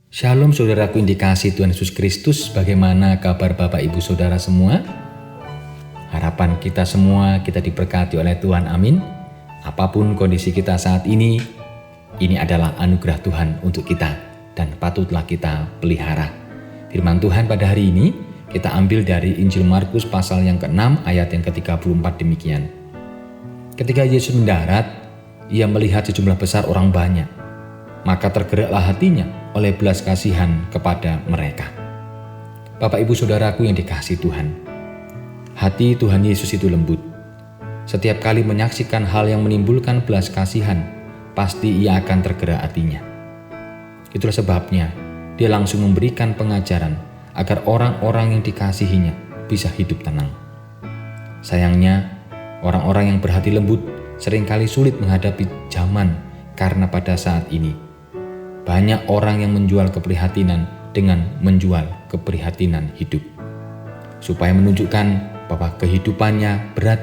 Shalom saudaraku yang dikasihi Tuhan Yesus Kristus. Bagaimana kabar Bapak Ibu Saudara semua? Harapan kita semua kita diberkati oleh Tuhan, amin. Apapun kondisi kita saat ini adalah anugerah Tuhan untuk kita dan patutlah kita pelihara. Firman Tuhan pada hari ini kita ambil dari Injil Markus pasal yang ke-6 ayat yang ke-34 demikian. Ketika Yesus mendarat, ia melihat sejumlah besar orang banyak. Maka tergeraklah hatinya oleh belas kasihan kepada mereka. Bapak Ibu Saudaraku yang dikasihi Tuhan, hati Tuhan Yesus itu lembut. Setiap kali menyaksikan hal yang menimbulkan belas kasihan, pasti ia akan tergerak hatinya. Itulah sebabnya dia langsung memberikan pengajaran agar orang-orang yang dikasihinya bisa hidup tenang. Sayangnya, orang-orang yang berhati lembut seringkali sulit menghadapi zaman karena pada saat ini banyak orang yang menjual keprihatinan dengan menjual keprihatinan hidup. Supaya menunjukkan bahwa kehidupannya berat,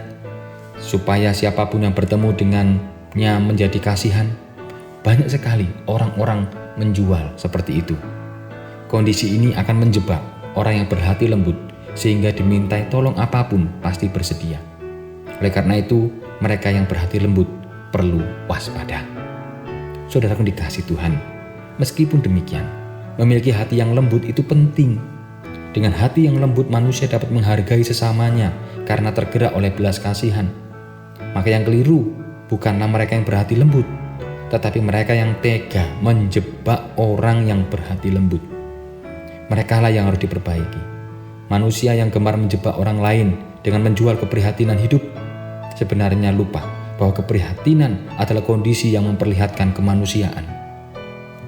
supaya siapapun yang bertemu dengannya menjadi kasihan, banyak sekali orang-orang menjual seperti itu. Kondisi ini akan menjebak orang yang berhati lembut, sehingga dimintai tolong apapun pasti bersedia. Oleh karena itu, mereka yang berhati lembut perlu waspada. Saudaraku dikasihi Tuhan, meskipun demikian, memiliki hati yang lembut itu penting. Dengan hati yang lembut manusia dapat menghargai sesamanya karena tergerak oleh belas kasihan. Maka yang keliru bukanlah mereka yang berhati lembut, tetapi mereka yang tega menjebak orang yang berhati lembut. Merekalah yang harus diperbaiki. Manusia yang gemar menjebak orang lain dengan menjual keprihatinan hidup sebenarnya lupa bahwa keprihatinan adalah kondisi yang memperlihatkan kemanusiaan.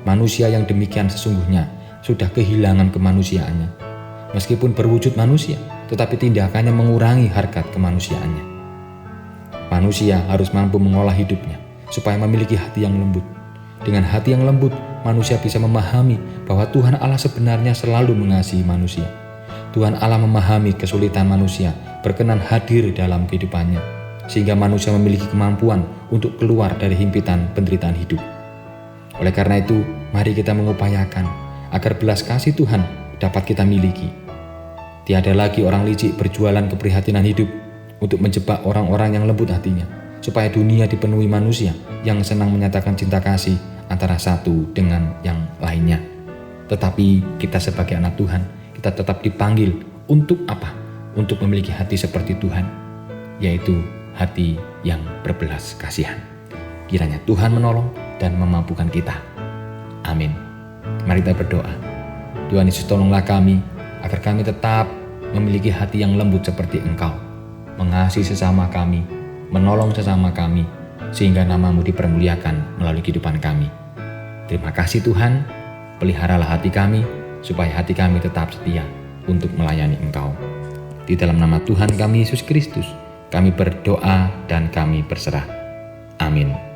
Manusia yang demikian sesungguhnya sudah kehilangan kemanusiaannya. Meskipun berwujud manusia, tetapi tindakannya mengurangi harkat kemanusiaannya. Manusia harus mampu mengolah hidupnya supaya memiliki hati yang lembut. Dengan hati yang lembut, manusia bisa memahami bahwa Tuhan Allah sebenarnya selalu mengasihi manusia. Tuhan Allah memahami kesulitan manusia, berkenan hadir dalam kehidupannya, sehingga manusia memiliki kemampuan untuk keluar dari himpitan penderitaan hidup. Oleh karena itu, mari kita mengupayakan agar belas kasih Tuhan dapat kita miliki. Tiada lagi orang licik berjualan keprihatinan hidup untuk menjebak orang-orang yang lembut hatinya, supaya dunia dipenuhi manusia yang senang menyatakan cinta kasih antara satu dengan yang lainnya. Tetapi kita sebagai anak Tuhan, kita tetap dipanggil untuk apa? Untuk memiliki hati seperti Tuhan, yaitu hati yang berbelas kasihan. Kiranya Tuhan menolong dan memampukan kita. Amin. Mari kita berdoa. Tuhan Yesus, tolonglah kami agar kami tetap memiliki hati yang lembut seperti Engkau, mengasihi sesama kami, menolong sesama kami, sehingga nama-Mu dipermuliakan melalui kehidupan kami. Terima kasih Tuhan, peliharalah hati kami, supaya hati kami tetap setia untuk melayani Engkau. Di dalam nama Tuhan kami Yesus Kristus, kami berdoa dan kami berserah. Amin.